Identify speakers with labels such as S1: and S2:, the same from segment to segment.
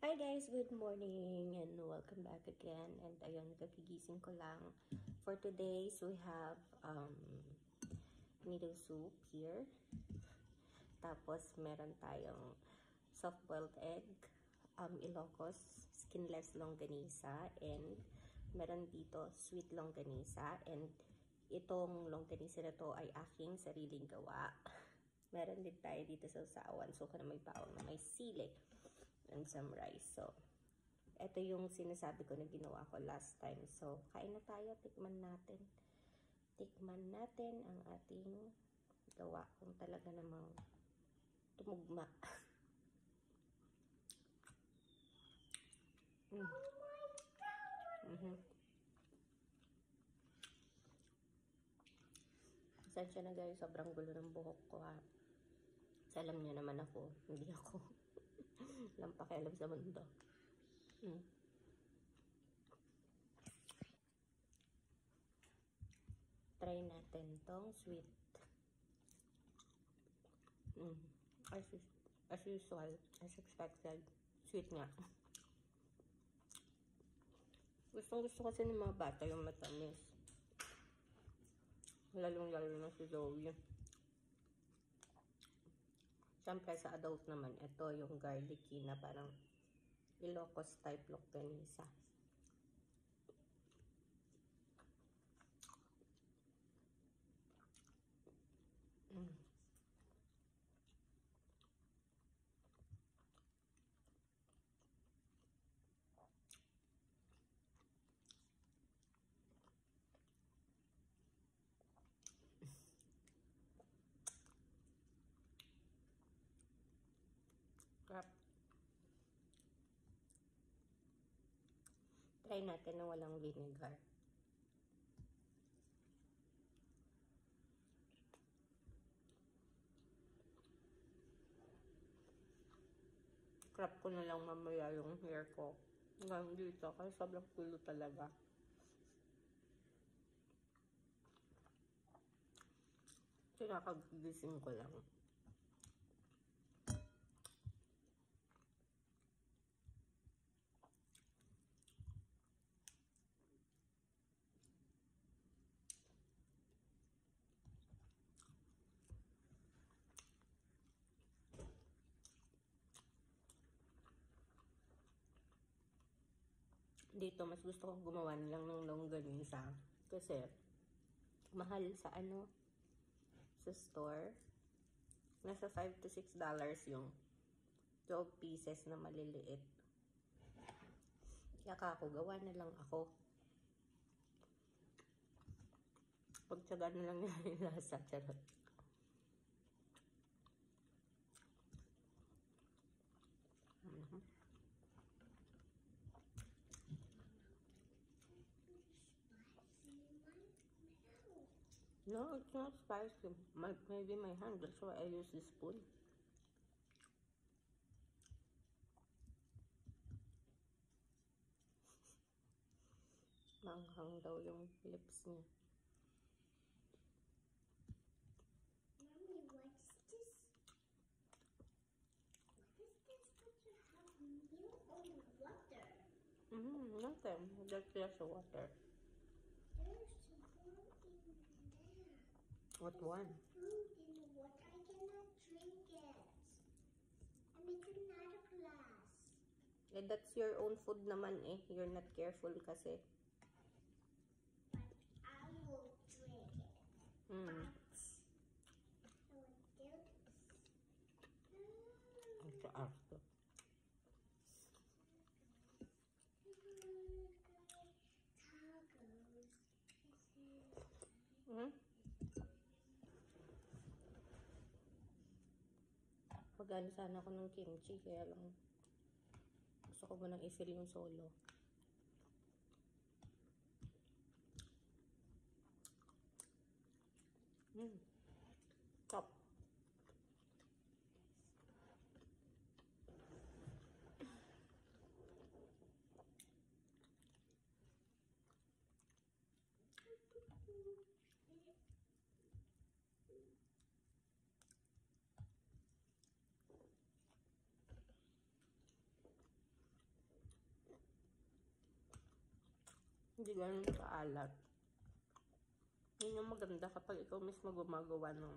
S1: Hi guys, good morning and welcome back again. And ayun, kagigising ko lang. For today, we have noodle soup here. Tapos meron tayong soft-boiled egg, Ilocos skinless longganisa, and meron dito sweet longganisa. And itong longganisa na to ay aking sariling gawa. Meron din tayo dito sa usawan. So, na may bawang na may sili and some rice. So, ito yung sinasabi ko na ginawa ko last time. So, kain na tayo. Tikman natin. Tikman natin ang ating gawa kung talaga namang tumugma. Pasensya na guys, sobrang gulo ng buhok ko ha. Sa alam niyo naman ako, hindi ako lang pakialam sa mundo. Try natin tong sweet. As usual, as expected, sweet nga. Gusto kasi ng mga bata yung matamis. Lalong-lalo na si Zoe. Siyempre sa adult naman, ito yung garlicky na parang Ilocos type longganisa. Crap. Try natin na walang vinegar. Crap ko na lang mamaya yung hair ko. Hanggang dito kasi sobrang kulo talaga. Kinakagising ko lang. Dito, mas gusto kong gumawa lang ng longganisa. Kasi, mahal sa sa store. Nasa $5 to $6 yung 12 pieces na maliliit. Kaya ako, gawa na lang ako. Pagtsaga na lang yung lasa. Charot. No, it's not spicy. Maybe my hand. That's why I use this spoon. Manghang daw yung lips niya.
S2: Mommy, what's this? What is this? What you have milk or water?
S1: Nothing. That's just water.
S2: There's fruit in there.
S1: What one?
S2: Fruit in the water. I cannot drink it. And it's another glass.
S1: Eh, that's your own food naman eh. You're not careful kasi.
S2: But I will drink it.
S1: Hmm.
S2: I will do this.
S1: Ang saas to.
S2: Tacos.
S1: Magano sana ako ng kimchi, kaya lang gusto ko munang i-fill yung solo. Top. Hindi ganun kaalat. Yun yung maganda kapag ikaw mismo gumagawa ng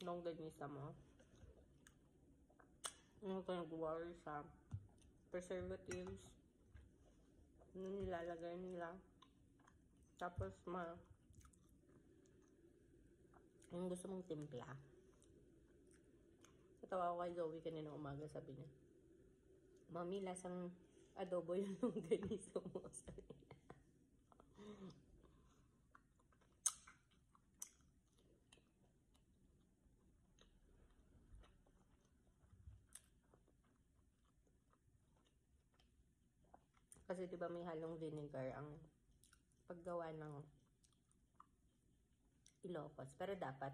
S1: longganisa mo. Hindi ka nag-worry sa preservatives. Yung nilalagay nila. Tapos yung gusto mong timpla. Natawa ko kay Zoe kanina umaga, sabi niya, Mami, lasang adobo yung longganisa mo. Kasi diba may halong vinegar ang paggawa ng Ilocos. Pero dapat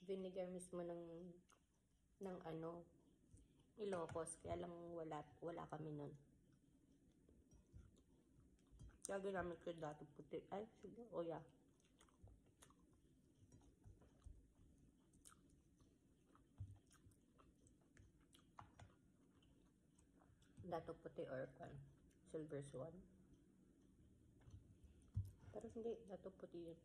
S1: vinegar mismo ng ano, Ilocos. Kaya lang wala kami nun. Kaya ginamit ko dati puti. Ay, sige, oh yeah. Dato puti or silver swan. Pero hindi, dato puti yun.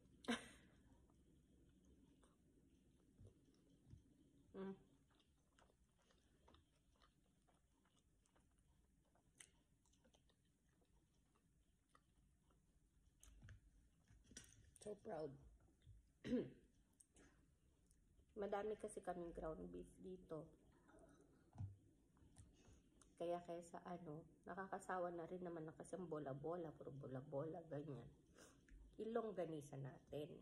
S1: So proud. Madami kasi kaming ground beef dito. Kaya kaysa nakakasawa na rin naman na kasi bola-bola, puro bola-bola, ganyan. Ilongganisa natin.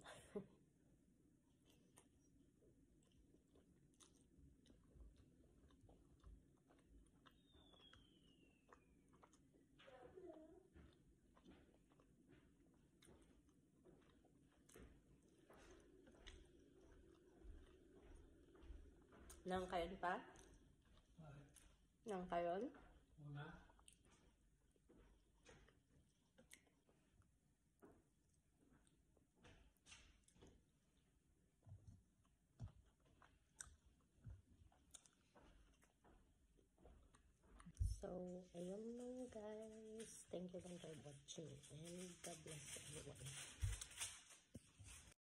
S1: Nang kayon pa? Nang kayon?
S3: Una.
S1: So, ayun lang guys. Thank you again for watching and God bless everyone.